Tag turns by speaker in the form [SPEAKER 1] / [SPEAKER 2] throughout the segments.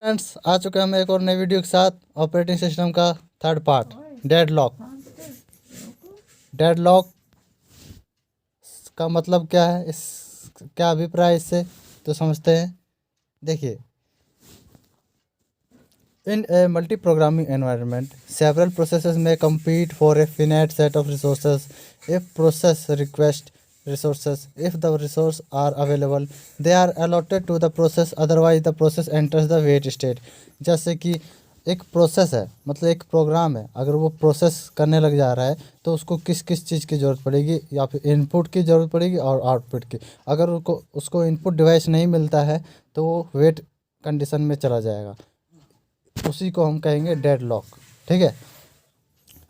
[SPEAKER 1] Friends, आ चुके हैं हम एक और नई वीडियो के साथ। ऑपरेटिंग सिस्टम का थर्ड पार्ट, डेडलॉक। डेडलॉक का मतलब क्या है, इस क्या अभिप्राय इससे, तो समझते हैं। देखिए, in a multi programming environment several processes में compete for a finite set of resources. If process request resources, if the resources are available, they are allotted to the process, otherwise the process enters the wait state. जैसे कि एक process है, मतलब एक programme है, अगर वो process करने लग जा रहा है तो उसको किस किस चीज़ की ज़रूरत पड़ेगी, या फिर इनपुट की ज़रूरत पड़ेगी और आउटपुट की। अगर उसको इनपुट डिवाइस नहीं मिलता है तो वो वेट कंडीशन में चला जाएगा, उसी को हम कहेंगे डेडलॉक। ठीक है,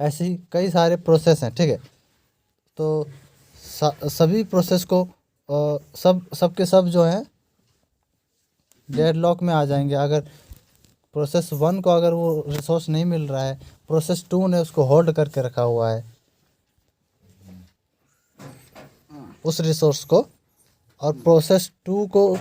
[SPEAKER 1] ऐसे ही कई सारे प्रोसेस हैं। ठीक है, तो सभी प्रोसेस को सब के सब जो हैं डेडलॉक में आ जाएंगे। अगर प्रोसेस वन को अगर वो रिसोर्स नहीं मिल रहा है, प्रोसेस टू ने उसको होल्ड करके रखा हुआ है उस रिसोर्स को, और प्रोसेस टू को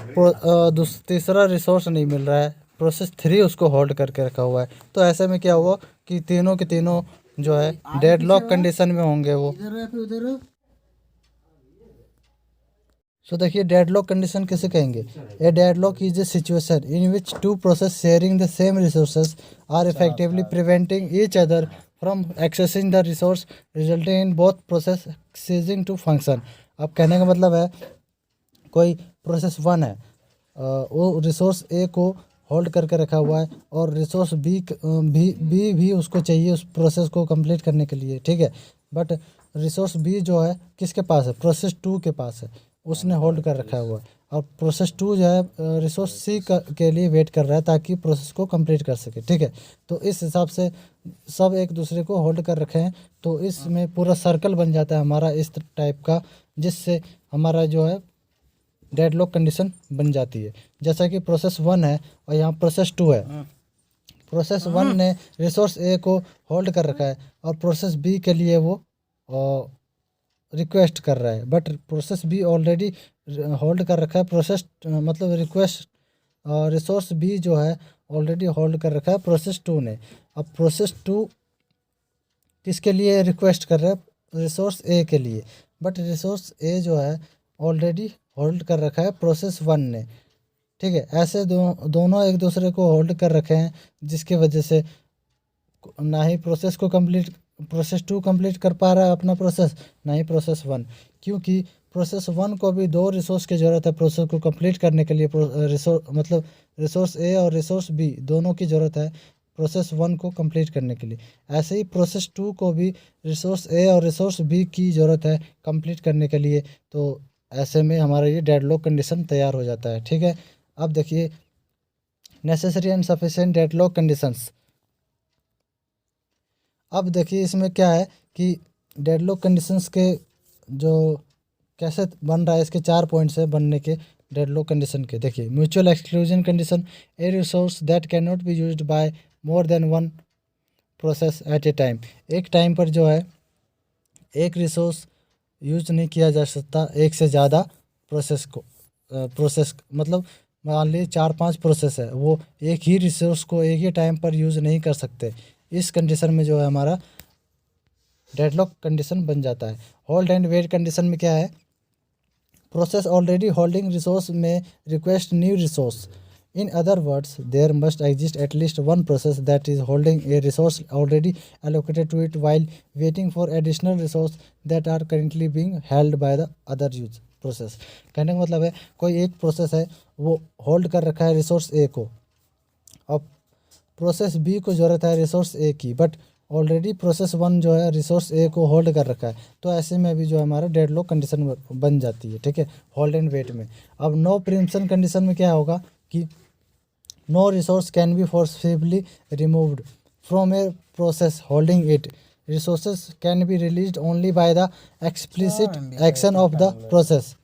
[SPEAKER 1] तीसरा रिसोर्स नहीं मिल रहा है, प्रोसेस थ्री उसको होल्ड करके रखा हुआ है, तो ऐसे में क्या हुआ कि तीनों के तीनों जो है डेडलॉक कंडीशन में होंगे वो। सो देखिए, डेडलॉक कंडीशन किसे कहेंगे। A deadlock is a situation in which two process sharing the same resources are effectively preventing each other from accessing the resource, resulting in both process ceasing to function. अब कहने का मतलब है, कोई process one है, वो resource ए को hold करके रखा हुआ है, और रिसोर्स बी भी उसको चाहिए उस प्रोसेस को कंप्लीट करने के लिए। ठीक है, बट रिसोर्स बी जो है किसके पास है, प्रोसेस टू के पास है, उसने होल्ड कर रखा हुआ है, और प्रोसेस टू जो है रिसोर्स सी के लिए वेट कर रहा है ताकि प्रोसेस को कंप्लीट कर सके। ठीक है, तो इस हिसाब से सब एक दूसरे को होल्ड कर रखे हैं, तो इसमें पूरा सर्कल बन जाता है हमारा इस टाइप का, जिससे हमारा जो है डेडलॉक कंडीशन बन जाती है। जैसा कि प्रोसेस वन है और यहाँ प्रोसेस टू है। प्रोसेस वन ने रिसोर्स ए को होल्ड कर रखा है और प्रोसेस बी के लिए वो रिक्वेस्ट कर रहा है, but process be already hold कर रखा है। प्रोसेस मतलब रिक्वेस्ट रिसोर्स बी जो है ऑलरेडी होल्ड कर रखा है प्रोसेस टू ने। अब प्रोसेस टू किसके लिए रिक्वेस्ट कर रहा है, रिसोर्स ए के लिए, बट रिसोर्स ए जो है ऑलरेडी होल्ड कर रखा है प्रोसेस वन ने। ठीक है, ऐसे दोनों एक दूसरे को होल्ड कर रखे हैं, जिसकी वजह से ना ही प्रोसेस टू कंप्लीट कर पा रहा है अपना प्रोसेस, ना ही प्रोसेस वन, क्योंकि प्रोसेस वन को भी दो रिसोर्स की ज़रूरत है प्रोसेस को कंप्लीट करने के लिए। मतलब रिसोर्स ए और रिसोर्स बी दोनों की ज़रूरत है प्रोसेस वन को कंप्लीट करने के लिए। ऐसे ही प्रोसेस टू को भी रिसोर्स ए और रिसोर्स बी की ज़रूरत है कंप्लीट करने के लिए। तो ऐसे में हमारा ये डेडलॉक कंडीशन तैयार हो जाता है। ठीक है, अब देखिए, necessary and sufficient deadlock conditions. अब देखिए इसमें क्या है कि डेडलॉक कंडीशंस के जो कैसे बन रहा है, इसके 4 पॉइंट्स है बनने के डेडलॉक कंडीशन के। देखिए, mutual exclusion condition, A resource that can not be used by more than one process at a time. एक टाइम पर जो है एक रिसोर्स यूज नहीं किया जा सकता एक से ज़्यादा प्रोसेस को। प्रोसेस मतलब मान लीजिए 4-5 प्रोसेस है, वो एक ही रिसोर्स को एक ही टाइम पर यूज़ नहीं कर सकते। इस कंडीशन में जो है हमारा डेडलॉक कंडीशन बन जाता है। होल्ड एंड वेट कंडीशन में क्या है, प्रोसेस ऑलरेडी होल्डिंग रिसोर्स में request new resource. In other words, there must exist at least one process that is holding a resource already allocated to it while waiting for additional resources that are currently being held by the other use process. कहने का मतलब है, कोई एक process है वो hold कर रखा है रिसोर्स ए को, अब प्रोसेस बी को ज़रूरत है रिसोर्स ए की, बट ऑलरेडी प्रोसेस वन जो है रिसोर्स ए को होल्ड कर रखा है, तो ऐसे में भी जो है हमारा डेडलॉक कंडीशन बन जाती है। ठीक है, होल्ड एंड वेट में। अब नो प्रीम्पशन कंडीशन में क्या होगा कि no resource can be forcefully removed from a process holding it. Resources can be released only by the explicit action of the process.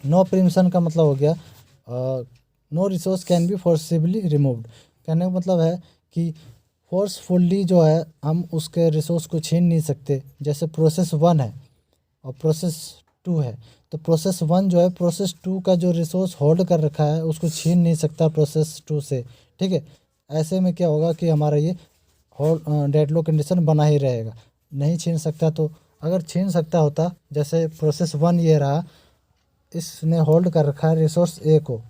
[SPEAKER 1] No preemption का मतलब हो गया no resource can be forcefully removed. कहने का मतलब है कि forcefully जो है हम उसके रिसोर्स को छीन नहीं सकते। जैसे प्रोसेस वन है और प्रोसेस टू है, तो प्रोसेस वन जो है प्रोसेस टू का जो रिसोर्स होल्ड कर रखा है उसको छीन नहीं सकता प्रोसेस टू से, ठीक है। ऐसे में क्या होगा कि हमारा ये डेडलॉक कंडीशन बना ही रहेगा, नहीं छीन सकता। तो अगर छीन सकता होता, जैसे प्रोसेस वन ये रहा, इसने होल्ड कर रखा है रिसोर्स ए को,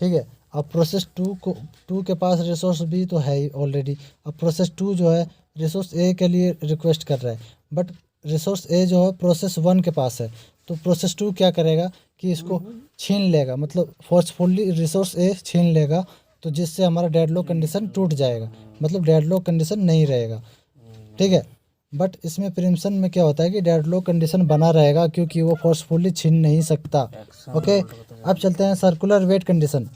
[SPEAKER 1] ठीक है। अब प्रोसेस टू के पास रिसोर्स बी तो है ही ऑलरेडी। अब प्रोसेस टू जो है रिसोर्स ए के लिए रिक्वेस्ट कर रहा है, बट रिसोर्स ए जो है प्रोसेस वन के पास है, तो प्रोसेस टू क्या करेगा कि इसको छीन लेगा, मतलब फोर्सफुली रिसोर्स ए छीन लेगा, तो जिससे हमारा डेडलॉक कंडीशन टूट जाएगा, मतलब डेडलॉक कंडीशन नहीं रहेगा, ठीक है। बट इसमें प्रीम्पशन में क्या होता है कि डेडलॉक कंडीशन बना रहेगा क्योंकि वो फोर्सफुली छीन नहीं सकता। ओके, अब चलते हैं सर्कुलर वेट कंडीशन।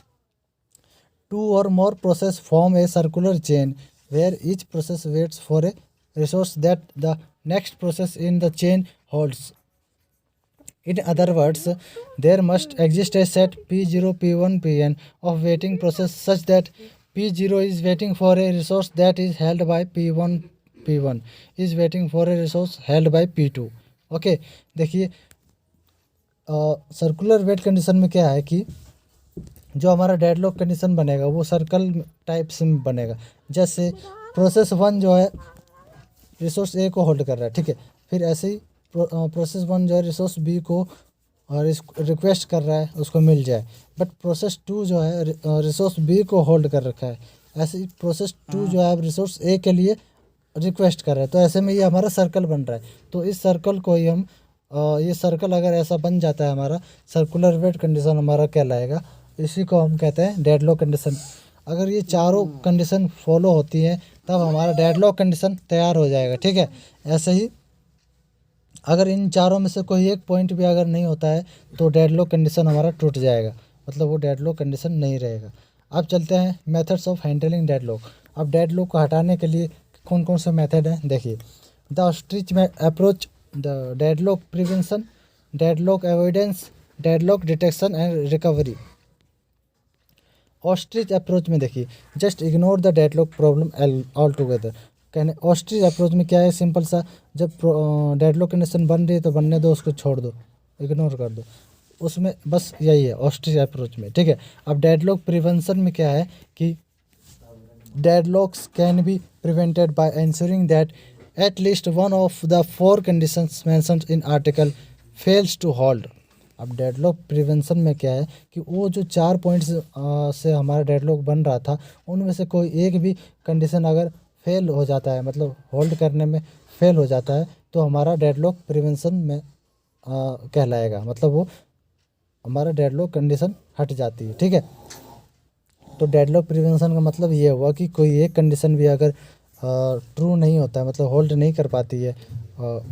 [SPEAKER 1] टू और more process form a circular chain where each process waits for a resource that the next process in the chain holds. In other words, there must exist a set P0, P1, Pn of waiting process such that P0 is waiting for a resource that is held by P1, P1 is waiting for a resource held by P2। Okay, देखिए circular wait condition में क्या है कि जो हमारा deadlock condition बनेगा वो circle type से बनेगा। जैसे प्रोसेस वन जो है रिसोर्स ए को होल्ड कर रहा है, ठीक है, फिर ऐसे ही प्रोसेस वन जो है रिसोर्स बी को रिक्वेस्ट कर रहा है उसको मिल जाए, बट प्रोसेस टू जो है रिसोर्स बी को होल्ड कर रखा है। ऐसे ही प्रोसेस टू जो है रिसोर्स ए के लिए रिक्वेस्ट कर रहा है, तो ऐसे में ये हमारा सर्कल बन रहा है। तो इस सर्कल को ही हम ये सर्कल अगर ऐसा बन जाता है हमारा, सर्कुलर वेट कंडीशन हमारा कहलाएगा, इसी को हम कहते हैं डेडलॉक कंडीशन। अगर ये चारों कंडीशन फॉलो होती हैं तब हमारा डेडलॉक कंडीशन तैयार हो जाएगा, ठीक है। ऐसे ही अगर इन चारों में से कोई एक पॉइंट भी अगर नहीं होता है तो डेडलॉक कंडीशन हमारा टूट जाएगा, मतलब वो डेडलॉक कंडीशन नहीं रहेगा। अब चलते हैं मेथड्स ऑफ हैंडलिंग डेडलॉक। अब डेडलॉक को हटाने के लिए कौन कौन से मेथड हैं, देखिए। The ostrich approach, the deadlock prevention, deadlock avoidance, deadlock detection and recovery. Ostrich approach में देखिए, just ignore the deadlock problem all together. कहने ऑस्ट्रिच अप्रोच में क्या है, सिंपल सा, जब डेडलॉक कंडीशन बन रही है तो बनने दो, उसको छोड़ दो, इग्नोर कर दो, उसमें बस यही है ऑस्ट्रिच अप्रोच में, ठीक है। अब डेडलॉक प्रिवेंशन में क्या है कि deadlocks can be prevented by ensuring that at least one of the four conditions mentioned in article fails to hold. अब डेडलॉक प्रिवेंशन में क्या है कि वो जो 4 पॉइंट्स से हमारा डेडलॉक बन रहा था उनमें से कोई एक भी कंडीशन अगर फेल हो जाता है, मतलब होल्ड करने में फेल हो जाता है, तो हमारा डेडलॉक प्रिवेंशन में कहलाएगा, मतलब वो हमारा डेडलॉक कंडीशन हट जाती है, ठीक है। तो डेडलॉक प्रिवेंशन का मतलब ये हुआ कि कोई एक कंडीशन भी अगर ट्रू नहीं होता है, मतलब होल्ड नहीं कर पाती है,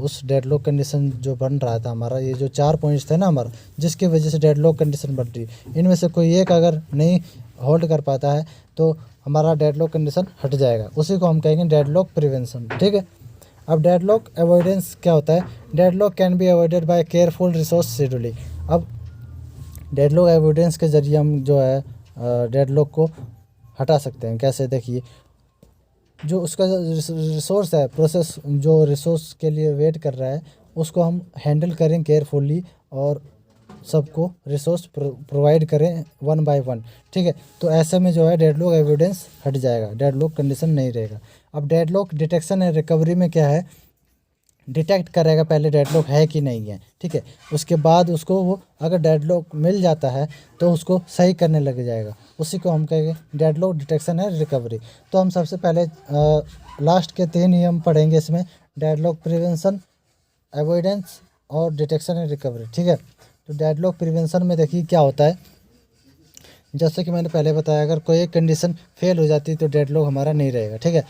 [SPEAKER 1] उस डेडलॉक कंडीशन जो बन रहा था हमारा, ये जो 4 पॉइंट्स थे ना हमारा जिसकी वजह से डेडलॉक कंडीशन बन रही, इनमें से कोई एक अगर नहीं होल्ड कर पाता है तो हमारा डेडलॉक कंडीशन हट जाएगा, उसी को हम कहेंगे डेडलॉक प्रिवेंशन, ठीक है। अब डेडलॉक अवॉइडेंस क्या होता है, deadlock can be avoided by careful resource scheduling. अब डेडलॉक अवॉइडेंस के जरिए हम जो है डेडलॉक को हटा सकते हैं, कैसे, देखिए। जो उसका रिसोर्स है, प्रोसेस जो रिसोर्स के लिए वेट कर रहा है, उसको हम हैंडल करें केयरफुली और सबको रिसोर्स प्रोवाइड करें वन बाय वन, ठीक है। तो ऐसे में जो है डेडलॉक एविडेंस हट जाएगा, डेडलॉक कंडीशन नहीं रहेगा। अब डेडलॉक डिटेक्शन एंड रिकवरी में क्या है, डिटेक्ट करेगा पहले डेडलॉक है कि नहीं है, ठीक है। उसके बाद उसको वो अगर डेडलॉक मिल जाता है तो उसको सही करने लग जाएगा, उसी को हम कहेंगे डेडलॉक डिटेक्शन एंड रिकवरी। तो हम सबसे पहले लास्ट के 3 ही हम पढ़ेंगे इसमें, डेडलॉक प्रिवेंशन, अवॉइडेंस और डिटेक्शन एंड रिकवरी, ठीक है। तो डेडलॉक प्रिवेंशन में देखिए क्या होता है, जैसे कि मैंने पहले बताया, अगर कोई एक कंडीशन फेल हो जाती है तो डेडलॉक हमारा नहीं रहेगा, ठीक है।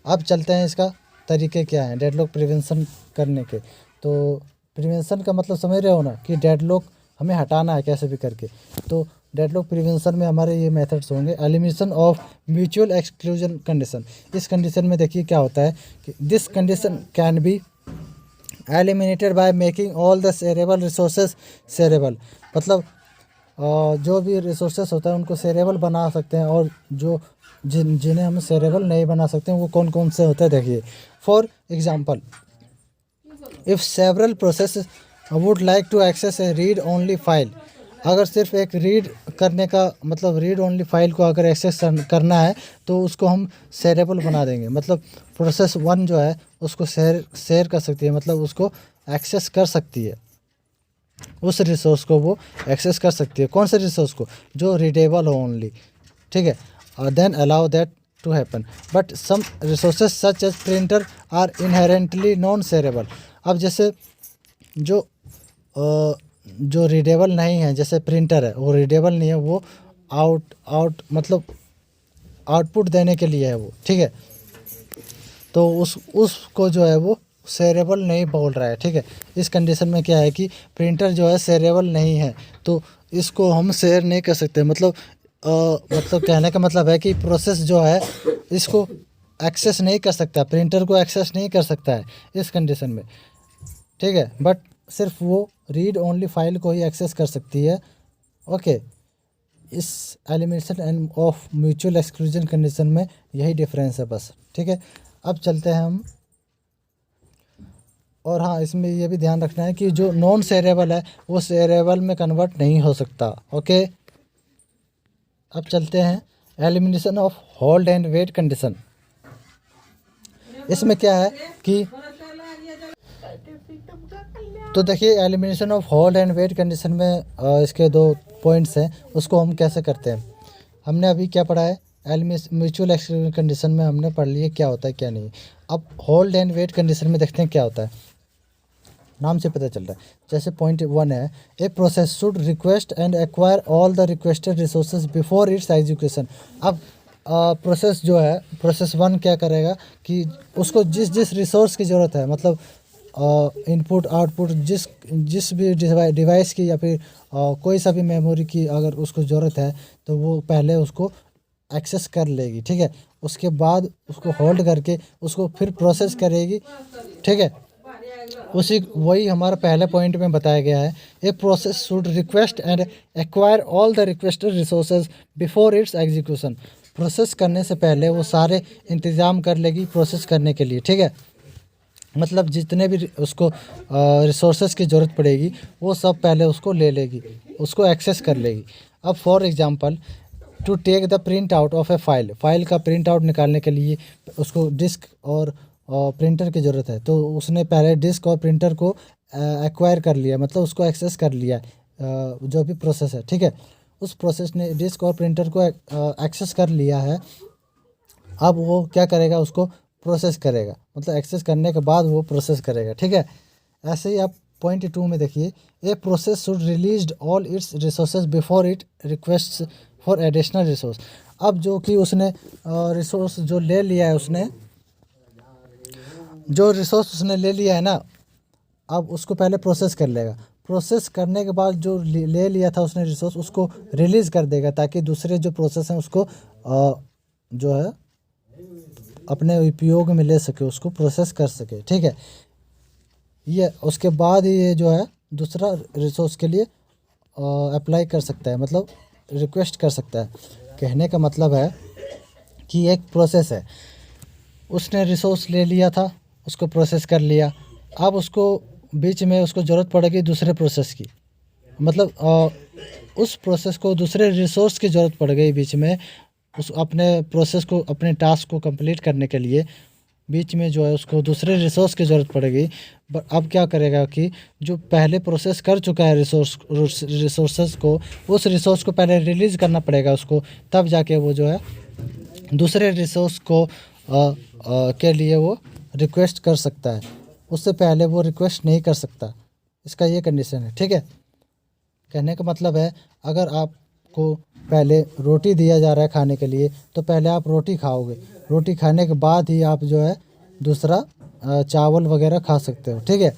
[SPEAKER 1] अब चलते हैं इसका तरीके क्या हैं डेडलॉक प्रिवेंशन करने के। तो प्रिवेंशन का मतलब समझ रहे हो ना कि डेडलॉक हमें हटाना है कैसे भी करके। तो डेडलॉक प्रिवेंशन में हमारे ये मेथड्स होंगे, elimination of mutual exclusion condition. इस कंडीशन में देखिए क्या होता है कि this condition can be eliminated by making all the shareable resources shareable. मतलब जो भी रिसोर्सेस होता है उनको शेयरेबल बना सकते हैं, और जो जिन्हें हम शेयरेबल नहीं बना सकते हैं वो कौन कौन से होते हैं, देखिए। For example, if several process would like to access a read only file, अगर सिर्फ एक रीड करने का मतलब रीड ओनली फाइल को अगर एक्सेस करना है तो उसको हम शेयरेबल बना देंगे। मतलब प्रोसेस 1 जो है उसको शेयर कर सकती है, मतलब उसको एक्सेस कर सकती है, उस रिसोर्स को वो एक्सेस कर सकती है। कौन से रिसोर्स को? जो रीडेबल हो ओनली, ठीक है। और then allow that to happen, but some resources such as printer are inherently non shareable. अब जैसे जो जो रीडेबल नहीं है, जैसे प्रिंटर है वो रीडेबल नहीं है, वो आउट मतलब आउटपुट देने के लिए है वो, ठीक है। तो उसको जो है वो शेयरेबल नहीं बोल रहा है, ठीक है। इस कंडीशन में क्या है कि प्रिंटर जो है शेयरेबल नहीं है, तो इसको हम शेयर नहीं कर सकते। मतलब कहने का मतलब है कि प्रोसेस जो है इसको एक्सेस नहीं कर सकता, प्रिंटर को एक्सेस नहीं कर सकता है इस कंडीशन में, ठीक है। बट सिर्फ वो रीड ओनली फाइल को ही एक्सेस कर सकती है, ओके। इस elimination end of mutual exclusion condition में यही डिफरेंस है बस, ठीक है। अब चलते हैं हम, और हाँ इसमें ये भी ध्यान रखना है कि जो नॉन शेयरेबल है वो शेयरेबल में कन्वर्ट नहीं हो सकता, ओके। अब चलते हैं elimination of hold and wait condition. इसमें क्या है कि तो देखिए elimination of hold and wait condition में इसके 2 पॉइंट्स हैं, उसको हम कैसे करते हैं। हमने अभी क्या पढ़ा है, म्यूचुअल एक्सक्लूजन कंडीशन में हमने पढ़ लिया क्या होता है क्या नहीं। अब होल्ड एंड वेट कंडीशन में देखते हैं क्या होता है, नाम से पता चल रहा है। जैसे पॉइंट 1 है, a process should request and acquire all the requested resources before it's execution. अब प्रोसेस जो है प्रोसेस 1 क्या करेगा कि उसको जिस जिस रिसोर्स की ज़रूरत है, मतलब इनपुट आउटपुट जिस भी डिवाइस की या फिर कोई सा भी मेमोरी की अगर उसको ज़रूरत है तो वो पहले उसको एक्सेस कर लेगी, ठीक है। उसके बाद उसको होल्ड करके उसको फिर प्रोसेस करेगी, ठीक है। वही हमारा पहले पॉइंट में बताया गया है, a process should request and acquire all the requested resources before it's execution. Process करने से पहले वो सारे इंतज़ाम कर लेगी प्रोसेस करने के लिए, ठीक है। मतलब जितने भी उसको रिसोर्सेज की ज़रूरत पड़ेगी वो सब पहले उसको ले लेगी, उसको एक्सेस कर लेगी। अब for example to take the print out of a file का प्रिंट आउट निकालने के लिए उसको डिस्क और प्रिंटर की ज़रूरत है, तो उसने पहले डिस्क और प्रिंटर को एक्वायर कर लिया, मतलब उसको एक्सेस कर लिया, जो भी प्रोसेस है, ठीक है। उस प्रोसेस ने डिस्क और प्रिंटर को एक्सेस कर लिया है। अब वो क्या करेगा, उसको प्रोसेस करेगा, मतलब एक्सेस करने के बाद वो प्रोसेस करेगा, ठीक है। ऐसे ही आप पॉइंट 2 में देखिए, a process should release all it's resources before it request for additional resource. अब जो कि उसने रिसोर्स जो ले लिया है, उसने जो रिसोर्स उसने ले लिया है ना, अब उसको पहले प्रोसेस कर लेगा। प्रोसेस करने के बाद जो ले लिया था उसने रिसोर्स, उसको रिलीज़ कर देगा ताकि दूसरे जो प्रोसेस हैं उसको जो है अपने उपयोग में ले सके, उसको प्रोसेस कर सके, ठीक है। ये उसके बाद ही ये जो है दूसरा रिसोर्स के लिए अप्लाई कर सकता है, मतलब रिक्वेस्ट कर सकता है। कहने का मतलब है कि एक प्रोसेस है, उसने रिसोर्स ले लिया था, उसको प्रोसेस कर लिया, अब उसको बीच में उसको ज़रूरत पड़ेगी दूसरे प्रोसेस की, मतलब उस प्रोसेस को दूसरे रिसोर्स की ज़रूरत पड़ गई बीच में, उस अपने प्रोसेस को अपने टास्क को कंप्लीट करने के लिए बीच में जो है उसको दूसरे रिसोर्स की ज़रूरत पड़ेगी। अब क्या करेगा कि जो पहले प्रोसेस कर चुका है रिसोर्सेज को, उस रिसोर्स को पहले रिलीज़ करना पड़ेगा उसको, तब जाके वो जो है दूसरे रिसोर्स को के लिए वो रिक्वेस्ट कर सकता है। उससे पहले वो रिक्वेस्ट नहीं कर सकता, इसका ये कंडीशन है, ठीक है। कहने का मतलब है अगर आपको पहले रोटी दिया जा रहा है खाने के लिए, तो पहले आप रोटी खाओगे, रोटी खाने के बाद ही आप जो है दूसरा चावल वगैरह खा सकते हो, ठीक है।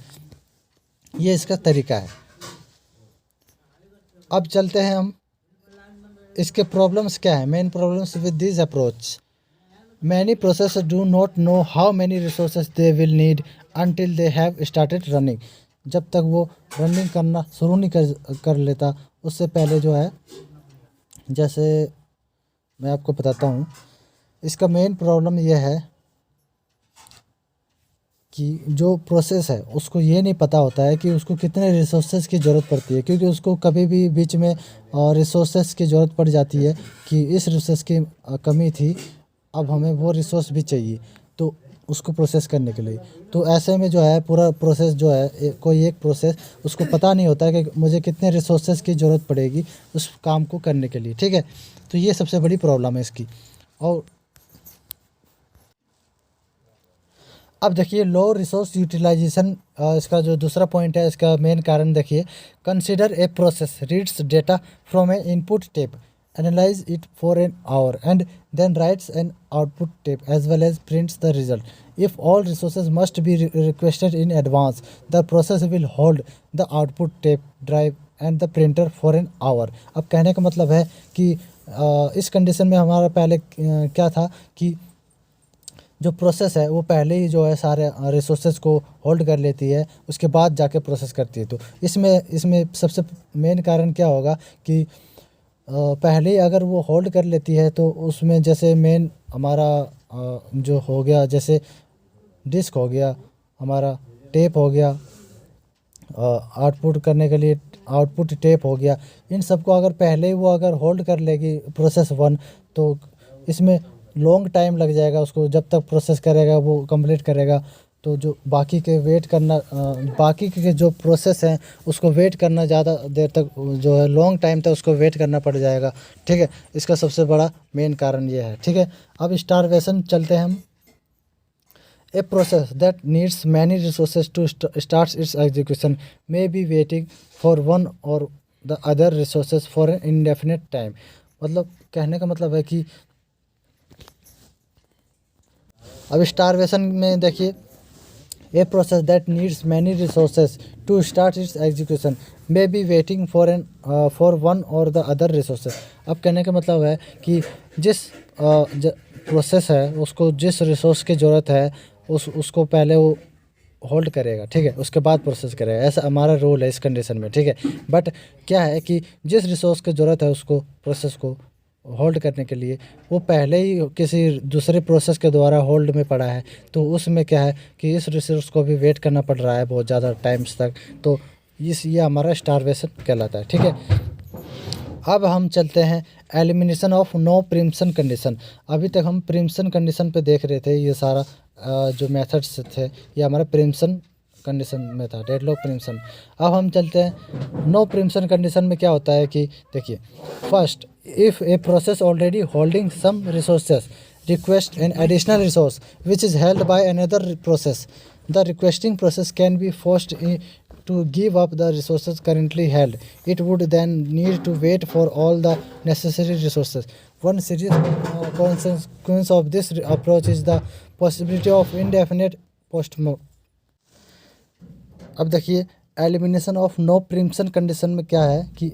[SPEAKER 1] ये इसका तरीका है। अब चलते हैं हम, इसके प्रॉब्लम्स क्या है, main problems with this approach. Many process do not know how many resources they will need until they have started running. जब तक वो रनिंग करना शुरू नहीं कर लेता, उससे पहले जो है, जैसे मैं आपको बताता हूँ, इसका मेन प्रॉब्लम यह है कि जो प्रोसेस है उसको ये नहीं पता होता है कि उसको कितने रिसोर्सेज की ज़रूरत पड़ती है, क्योंकि उसको कभी भी बीच में रिसोर्सेज की ज़रूरत पड़ जाती है कि इस रिसोर्स की कमी थी, अब हमें वो रिसोर्स भी चाहिए तो उसको प्रोसेस करने के लिए। तो ऐसे में जो है पूरा प्रोसेस जो है कोई एक प्रोसेस उसको पता नहीं होता है कि मुझे कितने रिसोर्सेज की ज़रूरत पड़ेगी उस काम को करने के लिए, ठीक है। तो ये सबसे बड़ी प्रॉब्लम है इसकी। और अब देखिए लो रिसोर्स यूटिलाइजेशन, इसका जो दूसरा पॉइंट है इसका मेन कारण देखिए, consider a process reads data from a input tape, analyse it for an hour and then writes an output tape as well as prints the result. If all resources must be requested in advance, the process will hold the output tape drive and the printer for an hour. अब कहने का मतलब है कि इस condition में हमारा पहले क्या था कि जो प्रोसेस है वो पहले ही जो है सारे रिसोर्सेज को होल्ड कर लेती है, उसके बाद जाके प्रोसेस करती है। तो इसमें सबसे मेन कारण क्या होगा कि पहले ही अगर वो होल्ड कर लेती है तो उसमें जैसे मेन हमारा जो हो गया, जैसे डिस्क हो गया, हमारा टेप हो गया, आउटपुट करने के लिए आउटपुट टेप हो गया, इन सबको अगर पहले ही वो अगर होल्ड कर लेगी प्रोसेस वन, तो इसमें लॉन्ग टाइम लग जाएगा उसको, जब तक प्रोसेस करेगा वो कंप्लीट करेगा। तो जो बाकी के वेट करना, बाकी के जो प्रोसेस हैं उसको वेट करना, ज़्यादा देर तक जो है लॉन्ग टाइम तक उसको वेट करना पड़ जाएगा, ठीक है। इसका सबसे बड़ा मेन कारण ये है, ठीक है। अब स्टारवेशन चलते हैं हम। A process that needs many resources to start its execution may be waiting for one or the other resources for an indefinite time। मतलब कहने का मतलब है कि अब स्टारवेशन में देखिए, a process that needs many resources to start its execution may be waiting for one और द अदर रिसोर्सेज। अब कहने का मतलब है कि जिस प्रोसेस है उसको जिस रिसोर्स की ज़रूरत है उसको पहले वो होल्ड करेगा, ठीक है, उसके बाद प्रोसेस करेगा। ऐसा हमारा रोल है इस कंडीशन में, ठीक है। बट क्या है कि जिस रिसोर्स की ज़रूरत है उसको प्रोसेस को होल्ड करने के लिए वो पहले ही किसी दूसरे प्रोसेस के द्वारा होल्ड में पड़ा है, तो उसमें क्या है कि इस रिसोर्स को भी वेट करना पड़ रहा है बहुत ज़्यादा टाइम्स तक, तो ये हमारा स्टारवेशन कहलाता है, ठीक है। अब हम चलते हैं elimination of no preemption condition. अभी तक हम प्रीम्पशन कंडीशन पे देख रहे थे, ये सारा जो मेथड्स थे ये हमारा प्रीम्पशन कंडीशन में था, डेडलॉक प्रीम्पशन। अब हम चलते हैं नो प्रीम्पशन कंडीशन में क्या होता है कि देखिए, first if a process already holding some resources request an additional resource which is held by another process, the requesting process can be forced to give up the resources currently held. It would then need to wait for all the necessary resources. One serious consequence of this approach is the possibility of indefinite postmortem। अब देखिए elimination of no preemption condition में क्या है कि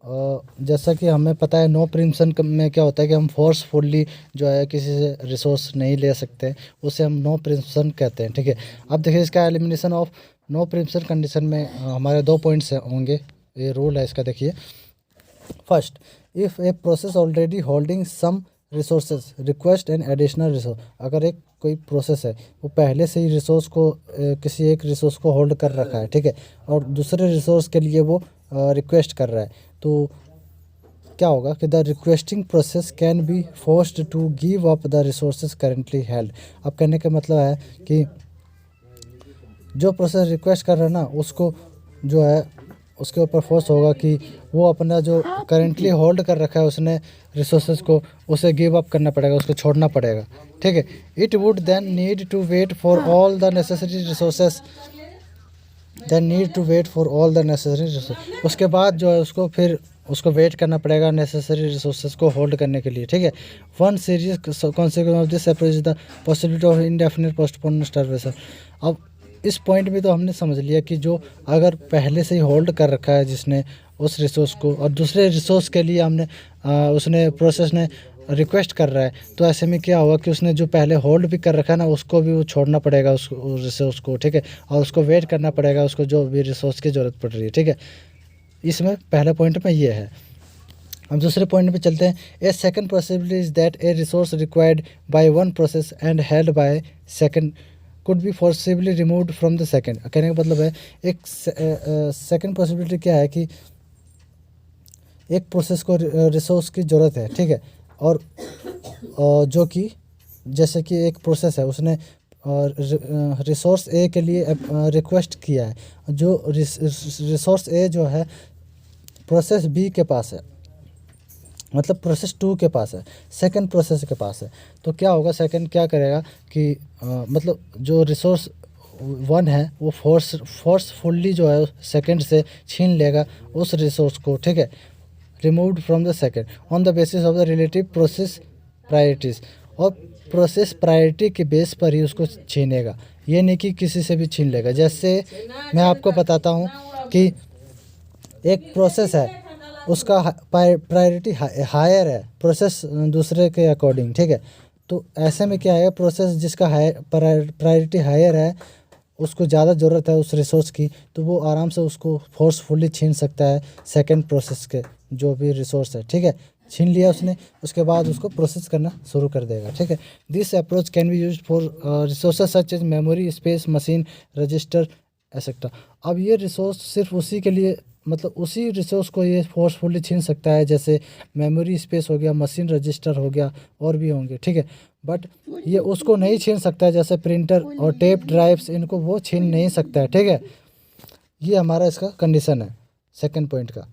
[SPEAKER 1] जैसा कि हमें पता है नो प्रीम्पशन में क्या होता है कि हम फोर्सफुली जो है किसी से रिसोर्स नहीं ले सकते, उसे हम नो प्रीम्पशन कहते हैं, ठीक है। अब देखिए इसका elimination of no preemption condition में हमारे 2 पॉइंट्स होंगे, ये रूल है इसका। देखिए first, if a process already holding some resources request an additional resource. अगर एक कोई प्रोसेस है वो पहले से ही रिसोर्स को किसी एक रिसोर्स को होल्ड कर रखा है, ठीक है, और दूसरे रिसोर्स के लिए वो रिक्वेस्ट कर रहा है, तो क्या होगा कि the requesting process can be forced to give up the resources currently held. अब कहने का मतलब है कि जो प्रोसेस रिक्वेस्ट कर रहा है ना उसको जो है उसके ऊपर फोर्स होगा कि वो अपना जो करेंटली होल्ड कर रखा है उसने रिसोर्सेज को, उसे गिव अप करना पड़ेगा, उसको छोड़ना पड़ेगा, ठीक है। It would then need to wait for all the necessary resources, उसके बाद जो है उसको फिर उसको वेट करना पड़ेगा नेसेसरी रिसोर्सेज को होल्ड करने के लिए, ठीक है। One serious consequence of this approach is the possibility of indefinite postpone starvation. अब इस पॉइंट में तो हमने समझ लिया कि जो अगर पहले से ही होल्ड कर रखा है जिसने उस रिसोर्स को, और दूसरे रिसोर्स के लिए हमने उसने प्रोसेस ने रिक्वेस्ट कर रहा है, तो ऐसे में क्या होगा कि उसने जो पहले होल्ड भी कर रखा है ना उसको भी वो छोड़ना पड़ेगा उस रिसोर्स को, ठीक है, और उसको वेट करना पड़ेगा उसको जो भी रिसोर्स की ज़रूरत पड़ रही है, ठीक है। इसमें पहले पॉइंट में ये है। हम दूसरे पॉइंट पे चलते हैं। A second possibility is that a resource required by one process and held by second could be forcibly removed from the second। कहने का मतलब है एक सेकंड पॉसिबिलिटी क्या है कि एक प्रोसेस को रिसोर्स की ज़रूरत है, ठीक है, और जो कि जैसे कि एक प्रोसेस है उसने रिसोर्स ए के लिए रिक्वेस्ट किया है, जो रिसोर्स ए जो है प्रोसेस बी के पास है, मतलब प्रोसेस 2 के पास है, सेकंड प्रोसेस के पास है। तो क्या होगा, सेकंड क्या करेगा कि मतलब जो रिसोर्स 1 है वो फोर्सफुली जो है सेकंड से छीन लेगा उस रिसोर्स को, ठीक है, removed from the second on the basis of the relative process priorities, और प्रोसेस प्रायोरिटी के बेस पर ही उसको छीनेगा, ये नहीं कि किसी से भी छीन लेगा। जैसे मैं आपको बताता हूँ कि एक प्रोसेस है उसका प्रायोरिटी हायर है प्रोसेस दूसरे के अकॉर्डिंग, ठीक है। तो ऐसे में क्या है, प्रोसेस जिसका प्रायोरिटी हायर है उसको ज़्यादा ज़रूरत है उस रिसोर्स की, तो वो आराम से उसको फोर्सफुली छीन सकता है सेकंड प्रोसेस के जो भी रिसोर्स है, ठीक है। छीन लिया उसने, उसके बाद उसको प्रोसेस करना शुरू कर देगा, ठीक है। This approach can be used for resources such as memory, space, machine, register etcetera. अब ये रिसोर्स सिर्फ उसी के लिए, मतलब उसी रिसोर्स को ये फोर्सफुली छीन सकता है, जैसे मेमोरी स्पेस हो गया, मशीन रजिस्टर हो गया, और भी होंगे, ठीक है। बट ये उसको नहीं छीन सकता है, जैसे प्रिंटर और टेप ड्राइव्स, इनको वो छीन नहीं सकता है, ठीक है। ये हमारा इसका कंडीशन है सेकंड पॉइंट का।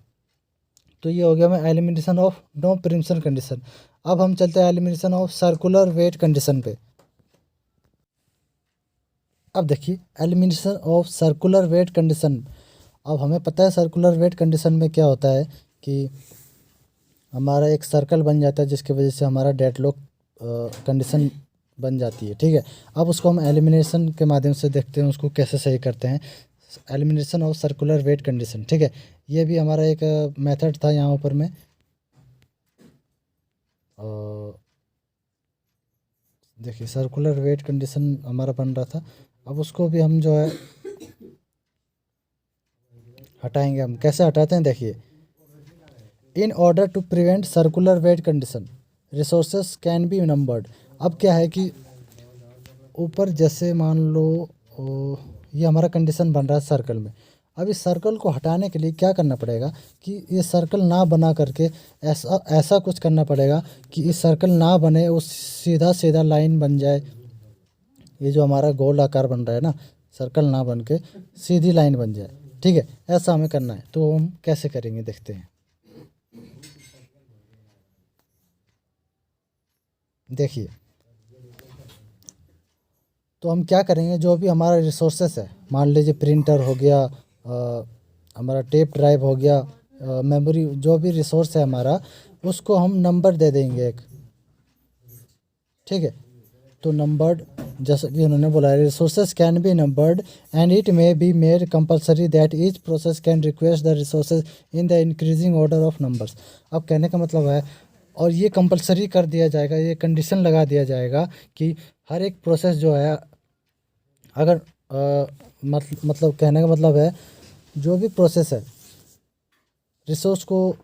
[SPEAKER 1] तो ये हो गया मैं elimination of no preemption condition. अब हम चलते हैं elimination of circular wait condition पे। अब देखिए elimination of circular wait condition. अब हमें पता है सर्कुलर वेट कंडीशन में क्या होता है कि हमारा एक सर्कल बन जाता है जिसकी वजह से हमारा डेडलॉक कंडीशन बन जाती है, ठीक है। अब उसको हम एलिमिनेशन के माध्यम से देखते हैं उसको कैसे सही करते हैं, elimination of circular wait condition, ठीक है। ये भी हमारा एक मेथड था यहाँ ऊपर में, देखिए सर्कुलर वेट कंडीशन हमारा बन रहा था। अब उसको भी हम जो है हटाएंगे। हम कैसे हटाते हैं, देखिए, in order to prevent circular wait condition resources can be numbered. अब क्या है कि ऊपर जैसे मान लो ये हमारा कंडीशन बन रहा है सर्कल में। अब इस सर्कल को हटाने के लिए क्या करना पड़ेगा कि ये सर्कल ना बना करके ऐसा कुछ करना पड़ेगा कि इस सर्कल ना बने, उस सीधा सीधा लाइन बन जाए। ये जो हमारा गोल आकार बन रहा है ना, सर्कल ना बन के सीधी लाइन बन जाए, ठीक है, ऐसा हमें करना है। तो हम कैसे करेंगे देखते हैं। देखिए, तो हम क्या करेंगे, जो भी हमारा रिसोर्सेस है, मान लीजिए प्रिंटर हो गया, हमारा टेप ड्राइव हो गया, मेमोरी, जो भी रिसोर्स है हमारा, उसको हम नंबर दे देंगे एक, ठीक है। तो नंबर्ड, जैसा कि उन्होंने बोला, resources can be numbered and it may be made compulsory that each process can request the resources in the increasing order of numbers. अब कहने का मतलब है, और ये कंपलसरी कर दिया जाएगा, ये कंडीशन लगा दिया जाएगा कि हर एक प्रोसेस जो है, अगर मतलब कहने का मतलब है, जो भी प्रोसेस है रिसोर्स को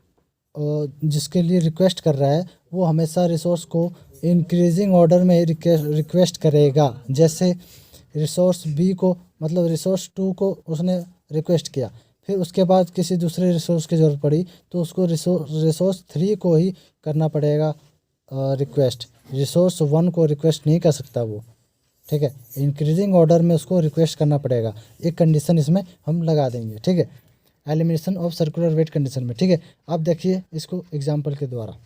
[SPEAKER 1] जिसके लिए रिक्वेस्ट कर रहा है, वो हमेशा रिसोर्स को इंक्रीजिंग ऑर्डर में रिक्वेस्ट करेगा। जैसे रिसोर्स बी को, मतलब रिसोर्स 2 को उसने रिक्वेस्ट किया, फिर उसके बाद किसी दूसरे रिसोर्स की ज़रूरत पड़ी तो उसको रिसोर्स 3 को ही करना पड़ेगा रिक्वेस्ट। रिसोर्स 1 को रिक्वेस्ट नहीं कर सकता वो, ठीक है। इंक्रीजिंग ऑर्डर में उसको रिक्वेस्ट करना पड़ेगा। एक कंडीशन इसमें हम लगा देंगे, ठीक है, elimination of circular wait condition में, ठीक है। अब देखिए इसको एग्जांपल के द्वारा,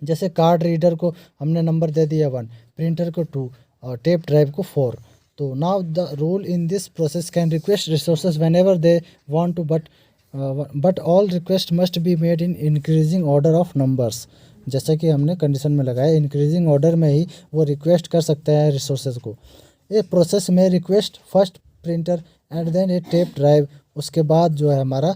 [SPEAKER 1] जैसे कार्ड रीडर को हमने नंबर दे दिया 1, प्रिंटर को 2 और टेप ड्राइव को 4। तो now the rule in this process can request resources whenever they want to, but all request must be made in increasing order of numbers. जैसा कि हमने कंडीशन में लगाया, इंक्रीजिंग ऑर्डर में ही वो रिक्वेस्ट कर सकता है रिसोर्सेज को। A process may request first printer and then a tape drive, उसके बाद जो है हमारा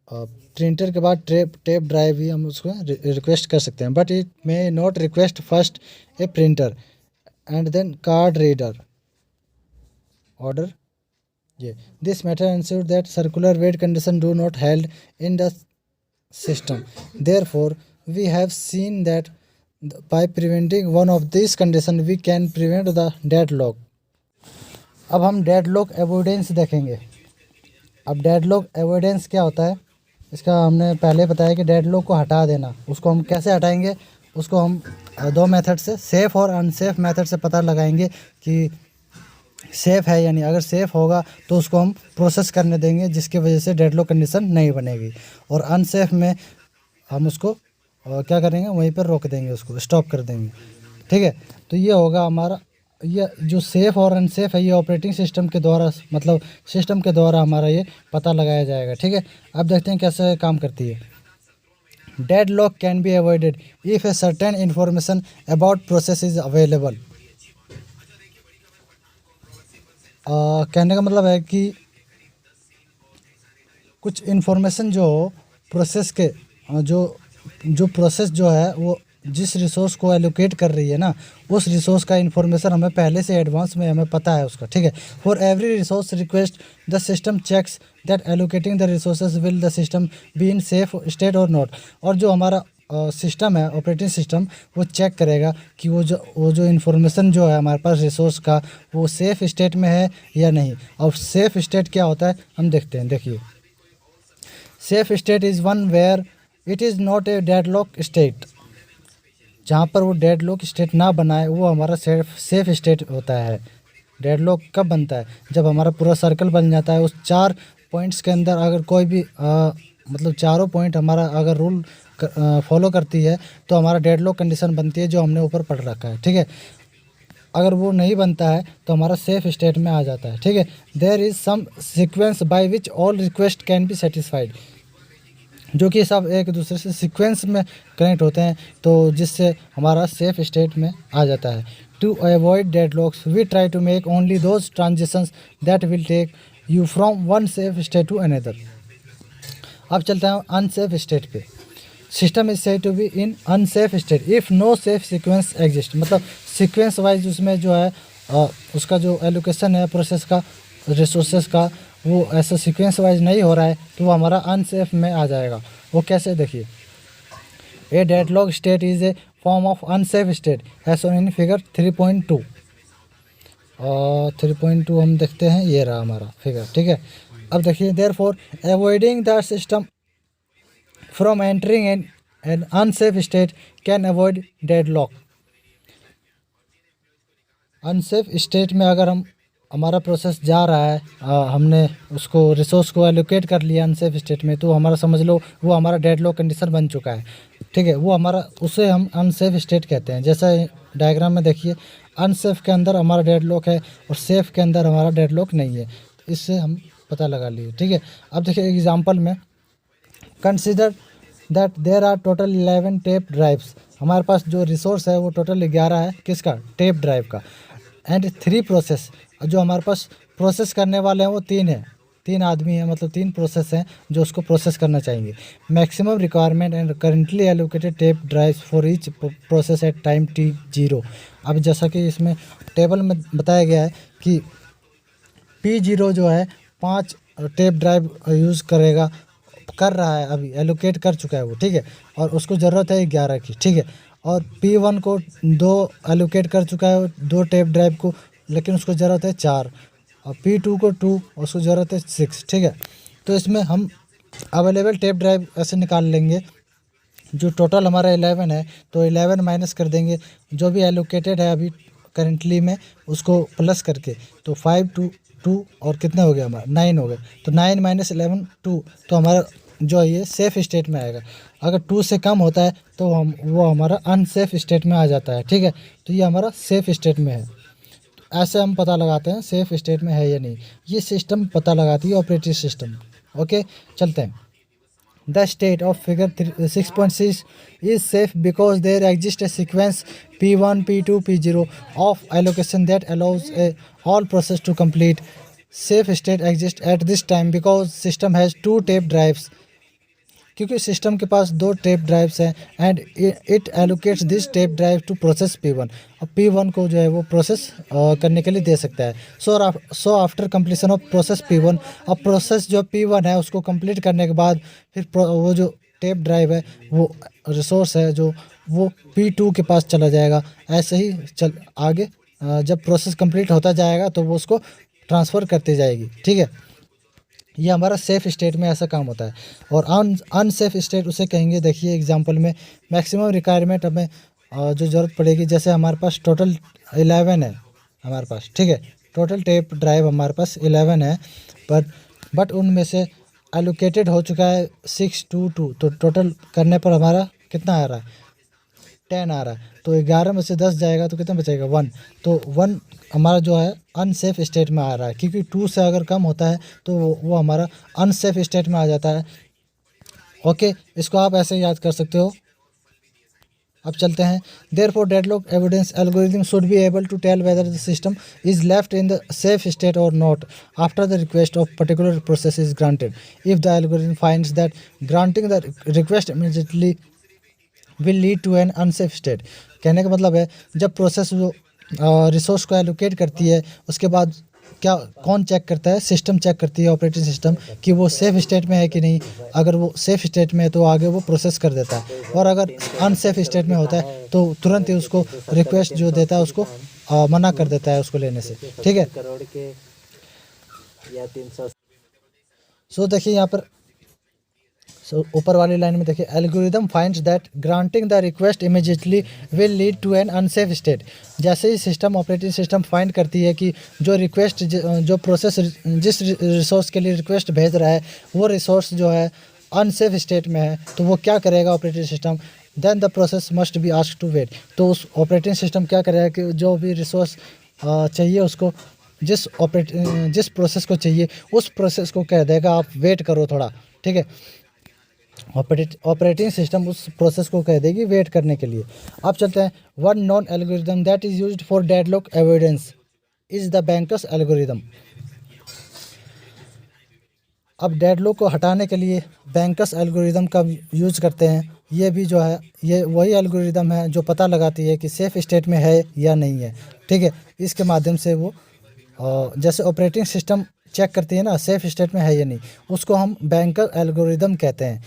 [SPEAKER 1] प्रिंटर के बाद टेप ड्राइव भी हम उसको रिक्वेस्ट कर सकते हैं। But it may not request first a printer and then card reader order. ये this matter ensure that circular wait condition do not held in the system. Therefore, we have seen that by preventing one of this condition we can prevent the deadlock. अब हम deadlock avoidance देखेंगे। अब deadlock avoidance क्या होता है, इसका हमने पहले बताया कि डेडलॉक को हटा देना। उसको हम कैसे हटाएंगे, उसको हम दो मेथड से, सेफ़ और अनसेफ मेथड से पता लगाएंगे कि सेफ़ है, यानी अगर सेफ़ होगा तो उसको हम प्रोसेस करने देंगे जिसकी वजह से डेडलॉक कंडीशन नहीं बनेगी, और अनसेफ में हम उसको क्या करेंगे, वहीं पर रोक देंगे, उसको स्टॉप कर देंगे। ठीक है, तो ये होगा हमारा, ये जो सेफ़ और अनसेफ है ये ऑपरेटिंग सिस्टम के द्वारा, मतलब सिस्टम के द्वारा हमारा ये पता लगाया जाएगा। ठीक है, अब देखते हैं कैसे काम करती है। Deadlock can be avoided if a certain information about process is available. कहने का मतलब है कि कुछ इन्फॉर्मेशन जो प्रोसेस के जो प्रोसेस जो है वो जिस रिसोर्स को एलोकेट कर रही है ना, उस रिसोर्स का इन्फॉर्मेशन हमें पहले से एडवांस में हमें पता है उसका। ठीक है, for every resource request the system checks that allocating the resources will the system be in safe state और नॉट। और जो हमारा सिस्टम है, ऑपरेटिंग सिस्टम, वो चेक करेगा कि वो जो इन्फॉर्मेशन जो है हमारे पास रिसोर्स का, वो सेफ़ स्टेट में है या नहीं। और सेफ़ स्टेट क्या होता है हम देखते हैं। देखिए, safe state is one where it is not a deadlock state. जहाँ पर वो डेडलॉक स्टेट ना बनाए वो हमारा सेफ स्टेट होता है। डेडलॉक कब बनता है, जब हमारा पूरा सर्कल बन जाता है, उस 4 पॉइंट्स के अंदर अगर कोई भी मतलब चारों पॉइंट हमारा अगर रूल फॉलो करती है तो हमारा डेडलॉक कंडीशन बनती है, जो हमने ऊपर पढ़ रखा है। ठीक है, अगर वो नहीं बनता है तो हमारा सेफ स्टेट में आ जाता है। ठीक है, there is some sequence by which all request can be satisfied, जो कि सब एक दूसरे से सीक्वेंस में कनेक्ट होते हैं, तो जिससे हमारा सेफ स्टेट में आ जाता है। To avoid deadlocks we try to make only those transitions that will take you from one safe state to another. अब चलते हैं अनसेफ स्टेट पे। System is said to be in unsafe state if no safe sequence exist. मतलब sequence wise उसमें जो है उसका जो एलोकेशन है प्रोसेस का, रिसोर्सेज का, वो ऐसा सीक्वेंस वाइज नहीं हो रहा है तो वो हमारा अनसेफ में आ जाएगा। वो कैसे, देखिए, a deadlock state is a form of unsafe state as shown in figure 3.2। और 3.2 हम देखते हैं, ये रहा हमारा फिगर। ठीक है, अब देखिए, therefore avoiding the system from entering an unsafe state can avoid deadlock. Unsafe state में अगर हमारा प्रोसेस जा रहा है, हमने उसको रिसोर्स को एलोकेट कर लिया अनसेफ स्टेट में, तो हमारा समझ लो वो हमारा डेडलॉक कंडीशन बन चुका है। ठीक है, वो हमारा, उसे हम अनसेफ स्टेट कहते हैं। जैसा डायग्राम में देखिए, अनसेफ के अंदर हमारा डेडलॉक है और सेफ के अंदर हमारा डेडलॉक नहीं है, इससे हम पता लगा लिए। ठीक है, अब देखिए एग्जाम्पल में, consider that there are total 11 tape drives. हमारे पास जो रिसोर्स है वो टोटल 11 है, किसका, टेप ड्राइव का। एंड 3 प्रोसेस, जो हमारे पास प्रोसेस करने वाले हैं वो 3 हैं, 3 आदमी हैं, मतलब 3 प्रोसेस हैं जो उसको प्रोसेस करना चाहेंगे। Maximum requirement and currently allocated tape drives for each process at time T0। अब जैसा कि इसमें टेबल में बताया गया है कि P0 जो है 5 टेप ड्राइव यूज़ कर रहा है, अभी एलोकेट कर चुका है वो। ठीक है, और उसको ज़रूरत है 11 की। ठीक है, और P1 को 2 एलोकेट कर चुका है, 2 टेप ड्राइव को, लेकिन उसको ज़रूरत है 4, और P2 को 2, उसको ज़रूरत है 6। ठीक है, तो इसमें हम अवेलेबल टेप ड्राइव ऐसे निकाल लेंगे, जो टोटल हमारा 11 है तो 11 माइनस कर देंगे, जो भी एलोकेटेड है अभी करेंटली में उसको प्लस करके, तो 5 2 2 और कितने हो गए हमारा 9 हो गए, तो 9 माइनस 11 2, तो हमारा जो है ये सेफ़ स्टेट में आएगा। अगर 2 से कम होता है तो वो हमारा अनसेफ स्टेट में आ जाता है। ठीक है, तो ये हमारा सेफ़ स्टेट में है। ऐसे हम पता लगाते हैं सेफ़ स्टेट में है या नहीं, ये सिस्टम पता लगाती है, ऑपरेटिंग सिस्टम। ओके, चलते हैं। The state of figure 6.6 is safe because there exists a sequence P1, P2, P0 of allocation that allows all process to complete. Safe state exists at this time because system has 2 tape drives. क्योंकि system के पास 2 tape drives हैं and it allocates this tape drive to process P1। और P1 को जो है वो process करने के लिए दे सकता है। So after completion of process P1, अब प्रोसेस जो P1 है उसको कंप्लीट करने के बाद फिर वो जो टेप ड्राइव है वो रिसोर्स है जो वो P2 के पास चला जाएगा। ऐसे ही चल आगे जब प्रोसेस कंप्लीट होता जाएगा तो वो उसको ट्रांसफ़र करती जाएगी। ठीक है, ये हमारा सेफ़ स्टेट में ऐसा काम होता है। और अनसेफ स्टेट उसे कहेंगे। देखिए एग्जांपल में मैक्सिमम रिक्वायरमेंट हमें जो ज़रूरत पड़ेगी, जैसे हमारे पास टोटल 11 है हमारे पास। ठीक है, टोटल टेप ड्राइव हमारे पास 11 है, बट उनमें से एलोकेटेड हो चुका है 622। तो टोटल करने पर हमारा कितना आ रहा है, 10 आ रहा है। तो 11 में से 10 जाएगा तो कितना बचेगा, 1। तो 1 हमारा जो है अनसेफ स्टेट में आ रहा है, क्योंकि 2 से अगर कम होता है तो वो हमारा अनसेफ स्टेट में आ जाता है। ओके, इसको आप ऐसे याद कर सकते हो। अब चलते हैं। Therefore, deadlock evidence algorithm should be able to tell whether the system is left in the safe state or not after the request of particular process is granted. If the algorithm finds that granting the request immediately will lead to an unsafe state, कहने का मतलब है जब process जो resource को allocate करती है उसके बाद क्या कौन चेक करता है, सिस्टम चेक करती है, ऑपरेटिंग सिस्टम, कि वो सेफ स्टेट में है कि नहीं। अगर वो सेफ स्टेट में है तो आगे वो प्रोसेस कर देता है, और अगर अनसेफ स्टेट में होता है तो तुरंत ही उसको रिक्वेस्ट जो देता है उसको मना कर देता है उसको लेने से। ठीक है,
[SPEAKER 2] करोड़ के या 300।
[SPEAKER 1] सो देखिए यहाँ पर ऊपर वाली लाइन में देखिए, algorithm finds that granting the request immediately will lead to an unsafe state. जैसे ही सिस्टम ऑपरेटिंग सिस्टम फाइंड करती है कि जो रिक्वेस्ट जो प्रोसेस जिस रिसोर्स के लिए रिक्वेस्ट भेज रहा है वो रिसोर्स जो है अनसेफ स्टेट में है, तो वो क्या करेगा operating system, then the process must be asked to wait. तो उस ऑपरेटिंग सिस्टम क्या करेगा कि जो भी रिसोर्स चाहिए उसको, जिस प्रोसेस को चाहिए उस प्रोसेस को कह देगा आप वेट करो थोड़ा। ठीक है, ऑपरेटिंग सिस्टम उस प्रोसेस को कह देगी वेट करने के लिए। अब चलते हैं। One non algorithm that is used for deadlock evidence is the bankers algorithm. अब डेडलॉक को हटाने के लिए बैंकर्स एल्गोरिदम का यूज करते हैं। ये भी जो है ये वही एल्गोरिदम है जो पता लगाती है कि सेफ स्टेट में है या नहीं है। ठीक है, इसके माध्यम से वो जैसे ऑपरेटिंग सिस्टम चेक करती है ना सेफ स्टेट में है या नहीं, उसको हम बैंकर एल्गोरिदम कहते हैं।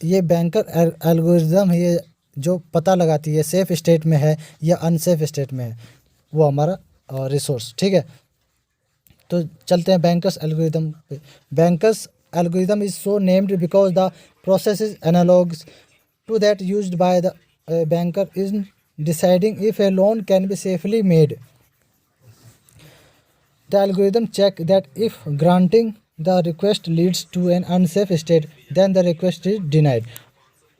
[SPEAKER 1] ये बैंकर एल्गोरिदम ये जो पता लगाती है सेफ स्टेट में है या अनसेफ स्टेट में है वो हमारा रिसोर्स। ठीक है, तो चलते हैं बैंकर्स एल्गोरिदम पे। Banker's algorithm is so named because the process is analogous to that used by the banker in deciding if a loan can be safely made. The algorithm check that if granting the request leads to an unsafe state, then the request is denied.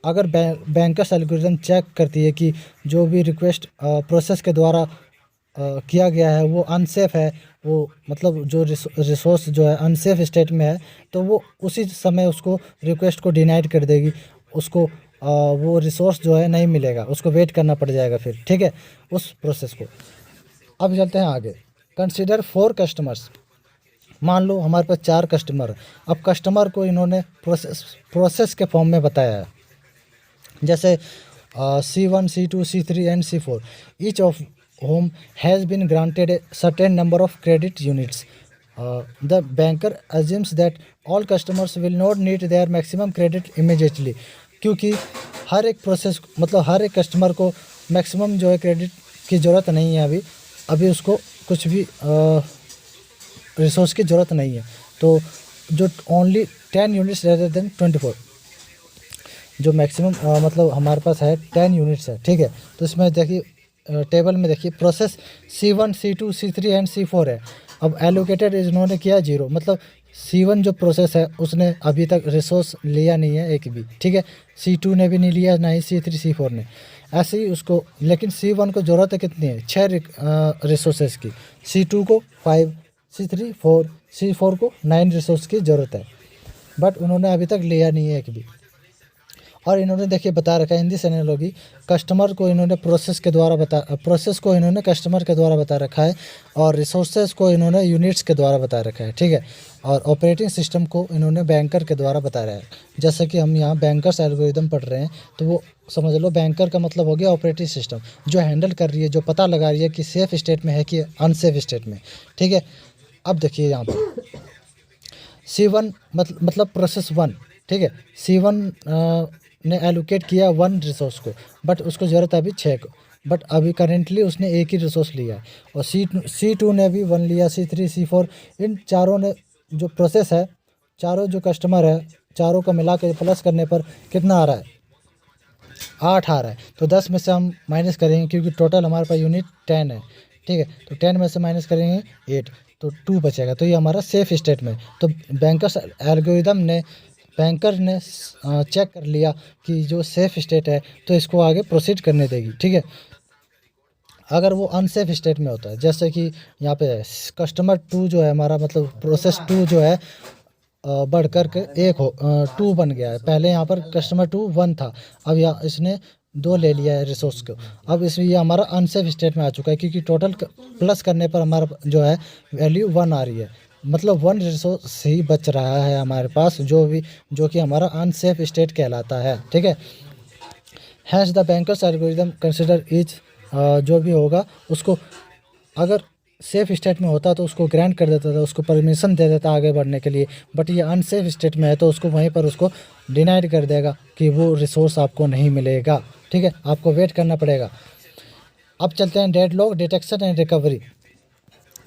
[SPEAKER 1] अगर bankers algorithm check करती है कि जो भी request process के द्वारा किया गया है वो अनसेफ है, वो मतलब जो रिसोर्स जो है अनसेफ स्टेट में है, तो वो उसी समय उसको रिक्वेस्ट को डिनाइड कर देगी। उसको वो रिसोर्स जो है नहीं मिलेगा, उसको वेट करना पड़ जाएगा फिर। ठीक है, उस प्रोसेस को। अब चलते हैं आगे। Consider 4 customers. मान लो हमारे पास 4 कस्टमर। अब कस्टमर को इन्होंने प्रोसेस के फॉर्म में बताया है, जैसे C1 C2 C3 and C4, each of whom has been granted a certain number of credit units. The banker assumes that all customers will not need their maximum credit immediately, क्योंकि हर एक process मतलब हर एक customer को maximum जो है credit की ज़रूरत नहीं है। अभी उसको कुछ भी रिसोर्स की ज़रूरत नहीं है। तो जो ओनली 10 यूनिट्स रेदर देन 24, जो मैक्सिमम मतलब हमारे पास है 10 यूनिट्स है। ठीक है, तो इसमें देखिए टेबल में देखिए process C1 C2 C3 and C4 है। अब एलोकेटेड इन्होंने किया 0, मतलब C1 जो प्रोसेस है उसने अभी तक रिसोर्स लिया नहीं है एक भी। ठीक है, C2 ने भी नहीं लिया, ना ही C3 C4 ने। ऐसे ही उसको, लेकिन C1 को ज़रूरत है कितनी है, 6 रिसोर्सेज की, C2 को 5, C3 4, C4 को 9 रिसोर्स की ज़रूरत है, बट उन्होंने अभी तक लिया नहीं है एक भी। और इन्होंने देखिए बता रखा है इन दिस एनालॉजी, कस्टमर को इन्होंने प्रोसेस को इन्होंने कस्टमर के द्वारा बता रखा है, और रिसोर्सेज को इन्होंने यूनिट्स के द्वारा बता रखा है। ठीक है, और ऑपरेटिंग सिस्टम को इन्होंने बैंकर के द्वारा बता रहा है। जैसे कि हम यहाँ बैंकर्स एल्गोरिदम पढ़ रहे हैं, तो वो समझ लो बैंकर का मतलब हो गया ऑपरेटिंग सिस्टम, जो हैंडल कर रही है, जो पता लगा रही है कि सेफ स्टेट में है कि अनसेफ स्टेट में। ठीक है, अब देखिए यहाँ पर C1 मतलब प्रोसेस 1। ठीक है, C1 ने एलोकेट किया 1 रिसोर्स को, बट उसको ज़रूरत है अभी 6 को, बट अभी करेंटली उसने एक ही रिसोर्स लिया है। और C2 ने भी 1 लिया, C3 C4 इन चारों ने जो प्रोसेस है, चारों जो कस्टमर है, चारों को मिला के प्लस करने पर कितना आ रहा है, 8 आ रहा है। तो 10 में से हम माइनस करेंगे क्योंकि टोटल हमारे पास यूनिट 10 है, ठीक है। तो 10 में से माइनस करेंगे 8 तो 2 बचेगा। तो ये हमारा सेफ स्टेट में। तो बैंकर ने चेक कर लिया कि जो सेफ स्टेट है तो इसको आगे प्रोसीड करने देगी, ठीक है। अगर वो अनसेफ स्टेट में होता है, जैसे कि यहाँ पे कस्टमर 2 जो है हमारा, मतलब प्रोसेस 2 जो है बढ़ कर के 2 बन गया है। पहले यहाँ पर कस्टमर 2 1 था, अब यहाँ इसने 2 ले लिया है रिसोर्स को। अब इसमें ये हमारा अनसेफ स्टेट में आ चुका है क्योंकि टोटल प्लस करने पर हमारा जो है वैल्यू 1 आ रही है, मतलब 1 रिसोर्स ही बच रहा है हमारे पास, जो कि हमारा अनसेफ स्टेट कहलाता है, ठीक है। Has the bankers algorithm consider each, जो भी होगा उसको, अगर सेफ स्टेट में होता तो उसको ग्रांट कर देता था, उसको परमिशन दे देता आगे बढ़ने के लिए। बट ये अनसेफ स्टेट में है तो उसको वहीं पर उसको डिनाइड कर देगा कि वो रिसोर्स आपको नहीं मिलेगा, ठीक है, आपको वेट करना पड़ेगा। अब चलते हैं deadlock detection and recovery.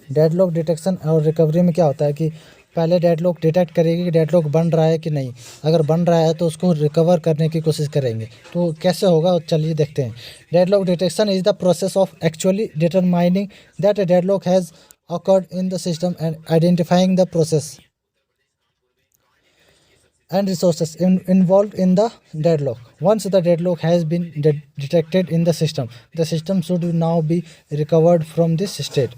[SPEAKER 1] Deadlock detection और रिकवरी में क्या होता है कि पहले डेडलॉक डिटेक्ट करेगी कि डेडलॉक बन रहा है कि नहीं। अगर बन रहा है तो उसको रिकवर करने की कोशिश करेंगे। तो कैसे होगा चलिए देखते हैं। Deadlock detection is the process of actually determining that a deadlock has occurred in the system and identifying the process and resources involved in the deadlock. Once the deadlock has been detected in the system should now be recovered from this state.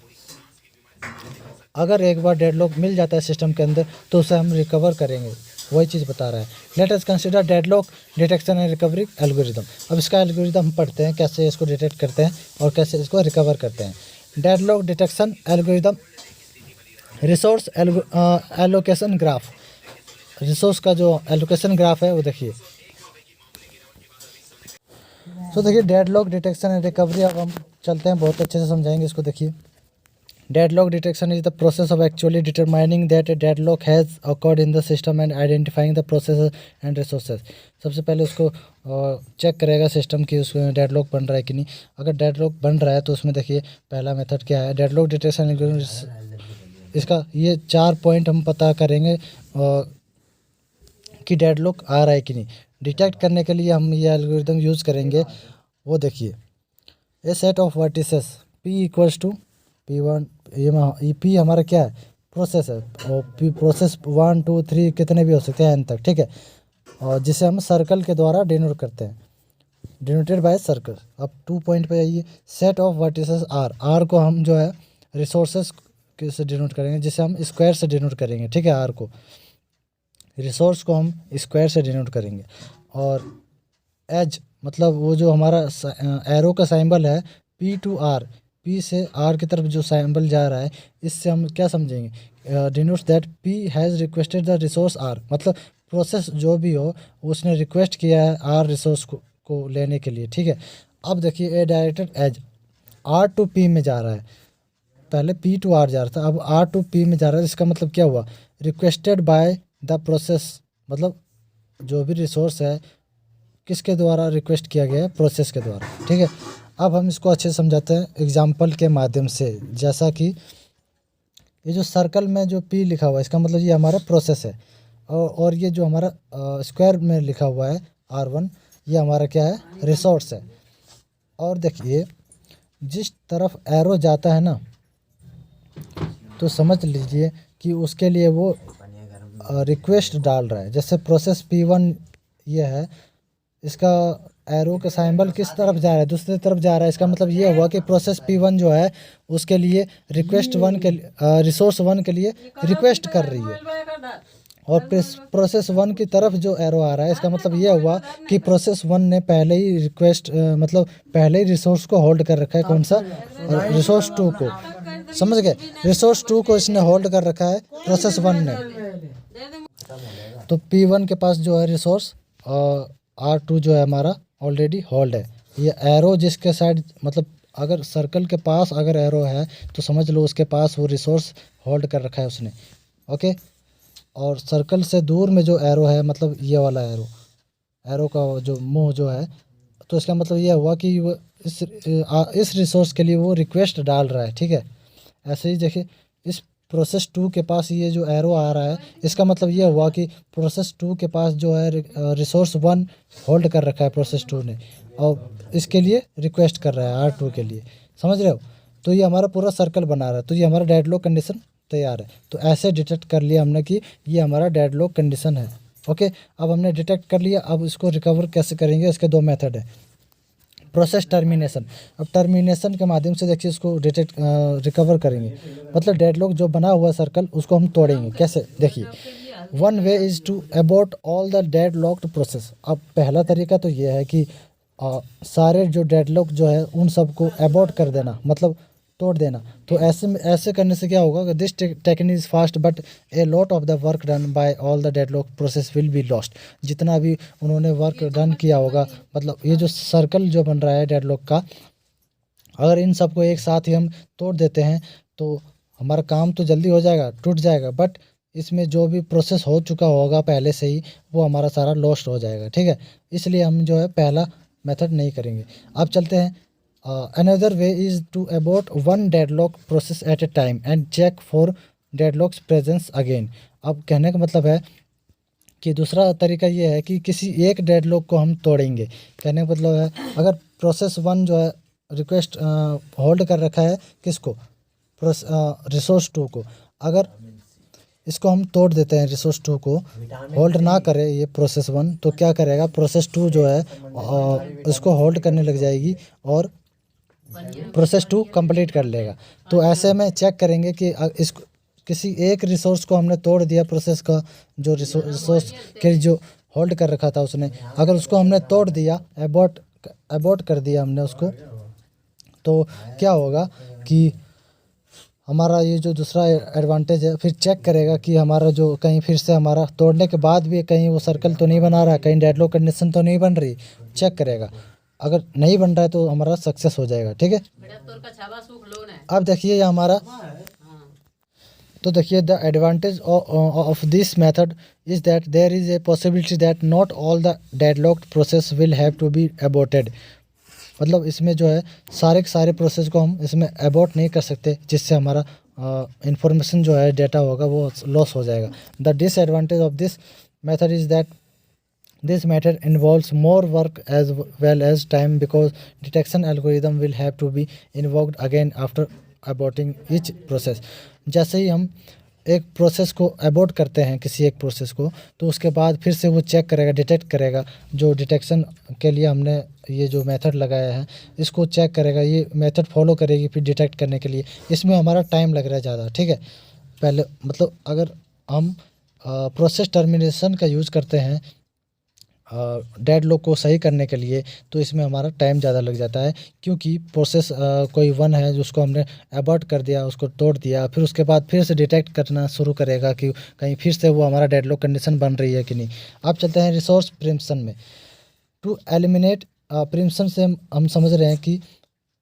[SPEAKER 1] अगर एक बार deadlock मिल जाता है system के अंदर तो उसे हम recover करेंगे, वही चीज़ बता रहा है। Let us consider deadlock detection and recovery algorithm. अब इसका एल्गोरिदम हम पढ़ते हैं, कैसे इसको डिटेक्ट करते हैं और कैसे इसको रिकवर करते हैं। Deadlock detection algorithm, resource allocation graph. Resource का जो एलोकेशन ग्राफ है वो देखिए। तो देखिए डेडलॉक डिटेक्शन एंड रिकवरी, अब हम चलते हैं, बहुत अच्छे से समझाएंगे इसको। देखिए deadlock detection is the process of actually determining that A deadlock has occurred in the system and identifying the process and resources. सबसे पहले उसको चेक करेगा सिस्टम की उसमें डेडलॉक बन रहा है कि नहीं। अगर डेडलॉक बन रहा है तो उसमें देखिए पहला मेथड क्या है, डेडलॉक डिटेक्शन। इसका ये 4 पॉइंट हम पता करेंगे कि डेडलॉक आ रहा है कि नहीं। डिटेक्ट करने के लिए हम ये एल्गोरिदम यूज़ करेंगे। वो देखिए, a set of vertices P equals to P1, ये P हमारा क्या है, प्रोसेस है, और P प्रोसेस 1 2 3 कितने भी हो सकते हैं n तक, ठीक है। और जिसे हम सर्कल के द्वारा डिनोट करते हैं, डिनोटेड बाय सर्कल। अब 2 पॉइंट पे आइए। सेट ऑफ वर्टिसेस R को हम जो है रिसोर्सेस से डिनोट करेंगे, जिसे हम स्क्वायर से डिनोट करेंगे, ठीक है। R को, रिसोर्स को हम स्क्वायर से डिनोट करेंगे। और एज मतलब वो जो हमारा एरो का सिंबल है P टू R, P से R की तरफ जो सिंबल जा रहा है, इससे हम क्या समझेंगे, denotes that P has requested the resource R, मतलब प्रोसेस जो भी हो उसने रिक्वेस्ट किया है R रिसोर्स को लेने के लिए, ठीक है। अब देखिए a directed edge R to P में जा रहा है, पहले P टू R जा रहा था, अब R टू P में जा रहा है। इसका मतलब क्या हुआ, रिक्वेस्टेड बाय द प्रोसेस, मतलब जो भी रिसोर्स है किसके द्वारा रिक्वेस्ट किया गया है, प्रोसेस के द्वारा, ठीक है। अब हम इसको अच्छे से समझाते हैं एग्जाम्पल के माध्यम से। जैसा कि ये जो सर्कल में जो P लिखा हुआ है, इसका मतलब ये हमारा प्रोसेस है, और ये जो हमारा स्क्वायर में लिखा हुआ है R1, ये हमारा क्या है, रिसोर्स है। और देखिए जिस तरफ एरो जाता है ना, तो समझ लीजिए कि उसके लिए वो रिक्वेस्ट डाल रहा है। जैसे प्रोसेस P1 ये है, इसका एरो का सिंबल किस तरफ जा रहा है, दूसरी तरफ जा रहा है। इसका मतलब ये हुआ कि प्रोसेस P1 जो है उसके लिए रिक्वेस्ट 1 के रिसोर्स 1 के लिए रिक्वेस्ट कर रही है, और प्रोसेस 1 की तरफ जो एरो आ रहा है, इसका मतलब ये हुआ कि प्रोसेस 1 ने पहले ही रिक्वेस्ट मतलब पहले ही रिसोर्स को होल्ड कर रखा है। कौन सा, रिसोर्स 2 को, समझ गए, रिसोर्स 2 को इसने होल्ड कर रखा है प्रोसेस 1 ने। तो P1 के पास जो है रिसोर्स R2 जो है हमारा ऑलरेडी होल्ड है। ये एरो जिसके साइड, मतलब अगर सर्कल के पास अगर एरो है तो समझ लो उसके पास वो रिसोर्स होल्ड कर रखा है उसने, ओके। और सर्कल से दूर में जो एरो है, मतलब ये वाला एरो, एरो का जो मुंह जो है, तो इसका मतलब ये हुआ कि वो इस रिसोर्स के लिए वो रिक्वेस्ट डाल रहा है, ठीक है। ऐसे ही देखिए इस प्रोसेस 2 के पास ये जो एरो आ रहा है, इसका मतलब ये हुआ कि प्रोसेस 2 के पास जो है रिसोर्स 1 होल्ड कर रखा है प्रोसेस 2 ने, और इसके लिए रिक्वेस्ट कर रहा है R2 के लिए, समझ रहे हो। तो ये हमारा पूरा सर्कल बना रहा है, तो ये हमारा डेडलॉक कंडीशन तैयार है। तो ऐसे डिटेक्ट कर लिया हमने कि ये हमारा डेडलॉक कंडीशन है। ओके, अब हमने डिटेक्ट कर लिया, अब इसको रिकवर कैसे करेंगे, इसके दो मेथड है। प्रोसेस टर्मिनेशन, अब टर्मिनेशन के माध्यम से देखिए इसको डिटेक्ट रिकवर करेंगे, मतलब डेडलॉक जो बना हुआ सर्कल उसको हम तोड़ेंगे। कैसे, देखिए one way is to abort all the deadlocked process. अब पहला तरीका तो ये है कि सारे जो डेडलॉक जो है उन सबको अबॉर्ट कर देना, मतलब तोड़ देना। तो ऐसे करने से क्या होगा, this technique is fast but a lot of the work done by all the deadlock process will be lost. जितना भी उन्होंने वर्क डन किया होगा, मतलब ये जो सर्कल जो बन रहा है डेडलॉक का, अगर इन सबको एक साथ ही हम तोड़ देते हैं तो हमारा काम तो जल्दी हो जाएगा, टूट जाएगा, बट इसमें जो भी प्रोसेस हो चुका होगा पहले से ही वो हमारा सारा लॉस्ट हो जाएगा, ठीक है। इसलिए हम जो है पहला मेथड नहीं करेंगे। अब चलते हैं, another way is to abort one deadlock process at a time and check for deadlocks presence again. अब कहने का मतलब है कि दूसरा तरीका ये है कि किसी एक डेडलॉक को हम तोड़ेंगे। कहने का मतलब है, अगर प्रोसेस 1 जो है रिक्वेस्ट होल्ड कर रखा है किसको, रिसोर्स 2 को, अगर इसको हम तोड़ देते हैं, रिसोर्स 2 को होल्ड ना करे ये प्रोसेस 1, तो क्या करेगा, प्रोसेस 2 जो है इसको होल्ड करने लग जाएगी और प्रोसेस 2 कंप्लीट कर लेगा। तो ऐसे में चेक करेंगे कि इसको किसी एक रिसोर्स को हमने तोड़ दिया, प्रोसेस का जो रिसोर्स के जो होल्ड कर रखा था उसने, अगर उसको हमने तोड़ दिया, अबॉर्ट कर दिया हमने उसको, तो क्या होगा कि हमारा ये जो दूसरा एडवांटेज है, फिर चेक करेगा कि हमारा जो कहीं फिर से हमारा तोड़ने के बाद भी कहीं वो सर्कल तो नहीं बना रहा है, कहीं डेडलॉक कंडीशन तो नहीं बन रही, चेक करेगा। अगर नहीं बन रहा है तो हमारा सक्सेस हो जाएगा, ठीक है। अब देखिए ये हमारा, तो देखिए the advantage of this method is that there is a possibility that not all the deadlocked process will have to be aborted. मतलब इसमें जो है सारे के सारे प्रोसेस को हम इसमें अबॉर्ट नहीं कर सकते, जिससे हमारा इंफॉर्मेशन जो है, डेटा होगा, वो लॉस हो जाएगा। The disadvantage of this method is that this method involves more work as well as time because detection algorithm will have to be invoked again after aborting each process। जैसे ही हम एक process को abort करते हैं, किसी एक process को, तो उसके बाद फिर से वो चेक करेगा, डिटेक्ट करेगा। जो डिटेक्शन के लिए हमने ये जो मेथड लगाया है इसको चेक करेगा, ये मेथड फॉलो करेगी फिर डिटेक्ट करने के लिए। इसमें हमारा टाइम लग रहा है ज़्यादा, ठीक है। पहले मतलब अगर हम प्रोसेस टर्मिनेशन का यूज़ करते हैं डेडलॉक को सही करने के लिए, तो इसमें हमारा टाइम ज़्यादा लग जाता है, क्योंकि प्रोसेस कोई 1 है जिसको हमने अबॉर्ट कर दिया, उसको तोड़ दिया, फिर उसके बाद फिर से डिटेक्ट करना शुरू करेगा कि कहीं फिर से वो हमारा डेडलॉक कंडीशन बन रही है कि नहीं। अब चलते हैं रिसोर्स प्रिम्पशन में। टू एलिमिनेट प्रिम्पशन से हम समझ रहे हैं कि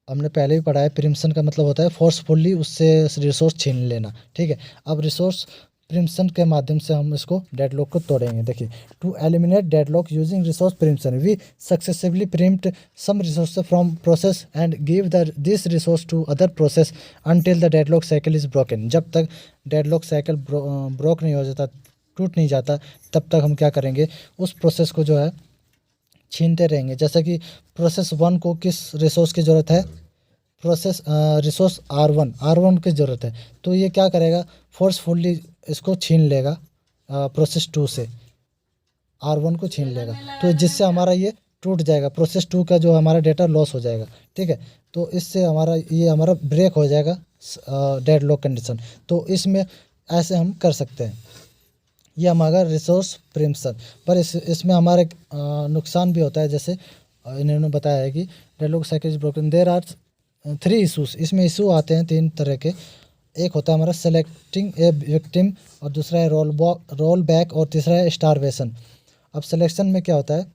[SPEAKER 1] हमने पहले भी पढ़ा है, प्रिम्पशन का मतलब होता है फोर्सफुली उससे रिसोर्स छीन लेना, ठीक है। अब रिसोर्स प्रिम्पशन के माध्यम से हम इसको डेडलॉक को तोड़ेंगे। देखिए, to eliminate deadlock using resource preemption we successively preempt some resource from process and give this resource to other process until the deadlock cycle is broken. जब तक डेडलॉक साइकिल ब्रोक नहीं हो जाता, टूट नहीं जाता, तब तक हम क्या करेंगे, उस प्रोसेस को जो है छीनते रहेंगे। जैसे कि प्रोसेस 1 को किस रिसोर्स की ज़रूरत है, प्रोसेस रिसोर्स R1 की ज़रूरत है, तो ये क्या करेगा, फोर्सफुली इसको छीन लेगा प्रोसेस 2 से, R1 को छीन लेगा, तो जिससे हमारा ये टूट जाएगा, प्रोसेस 2 का जो हमारा डेटा लॉस हो जाएगा, ठीक है। तो इससे हमारा ब्रेक हो जाएगा डेडलॉक कंडीशन। तो इसमें ऐसे हम कर सकते हैं, ये हमारा रिसोर्स प्रिम्पशन। पर इसमें हमारे नुकसान भी होता है, जैसे इन्होंने बताया है कि deadlock cycle is broken, there are 3 issues. इसमें इशू आते हैं 3 तरह के। एक होता है हमारा सेलेक्टिंग ए विक्टिम, और दूसरा है रोल बैक, और तीसरा है स्टारवेशन। अब सिलेक्शन में क्या होता है,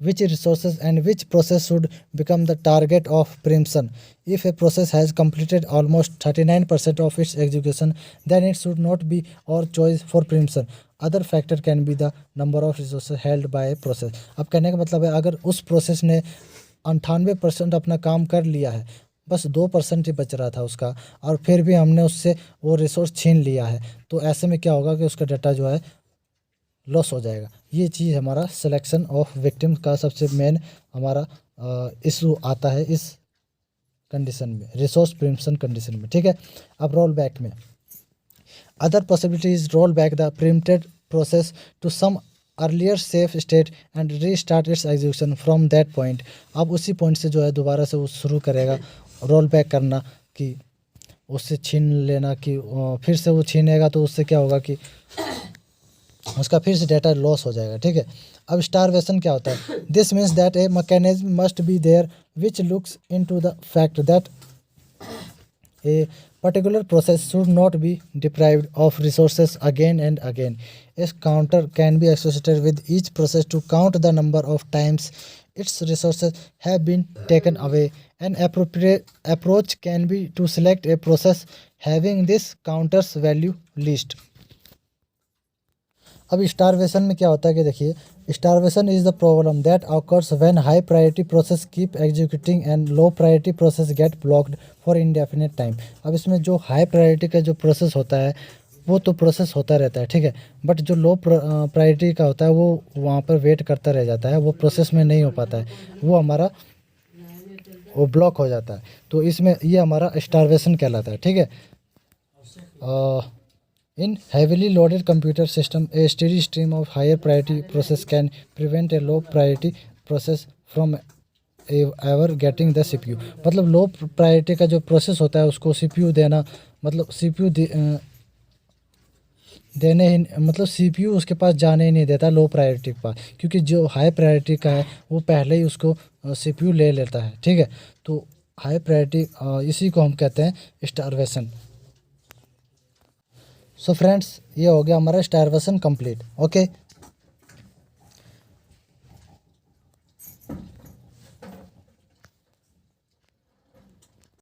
[SPEAKER 1] which resources and which process should become the target of preemption. If a process has completed almost 39% of its execution, then it should not be our choice for preemption. Other factor can be the number of resources held by process. अब कहने का मतलब है अगर उस process ने 98% अपना काम कर लिया है, बस 2% ही बच रहा था उसका, और फिर भी हमने उससे वो रिसोर्स छीन लिया है, तो ऐसे में क्या होगा कि उसका डाटा जो है लॉस हो जाएगा। ये चीज़ हमारा सिलेक्शन ऑफ विक्टिम का सबसे मेन हमारा इशू आता है इस कंडीशन में, रिसोर्स प्रीम्पशन कंडीशन में, ठीक है। अब रोल बैक में other possibility is roll back the preempted process to some earlier safe state and restart its execution from that point. अब उसी पॉइंट से जो है दोबारा से वो शुरू करेगा रोल बैक करना, कि उससे छीन लेना, कि फिर से वो छीनेगा तो उससे क्या होगा कि उसका फिर से डाटा लॉस हो जाएगा, ठीक है। अब स्टारवेशन क्या होता है? This means that a mechanism must be there which looks into the fact that a particular process should not be deprived of resources again and again. A counter can be associated with each process to count the number of times its resources have been taken away. An appropriate approach can be to select a process having this counter's value least. अब starvation में क्या होता है कि देखिए, starvation is the problem that occurs when high priority process keep executing and low priority process get blocked for indefinite time. अब इसमें जो हाई प्रायोरिटी का जो प्रोसेस होता है वो तो प्रोसेस होता रहता है, ठीक है, बट जो लो प्रायोरिटी का होता है वो वहाँ पर वेट करता रह जाता है, वो प्रोसेस में नहीं हो पाता है, वो हमारा वो ब्लॉक हो जाता है। तो इसमें ये हमारा स्टारवेशन कहलाता है, ठीक है। In heavily loaded computer system, a steady stream of higher priority process can prevent a low priority process from ever getting the CPU। मतलब लो प्रायोरिटी का जो प्रोसेस होता है उसको CPU देना, मतलब CPU देने ही मतलब CPU उसके पास जाने ही नहीं देता लो प्रायोरिटी के पास, क्योंकि जो हाई प्रायोरिटी का है वो पहले ही उसको CPU ले लेता है, ठीक है। तो हाई प्रायोरिटी इसी को हम कहते हैं स्टारवेशन। सो फ्रेंड्स, ये हो गया हमारा स्टारवेशन कंप्लीट, ओके।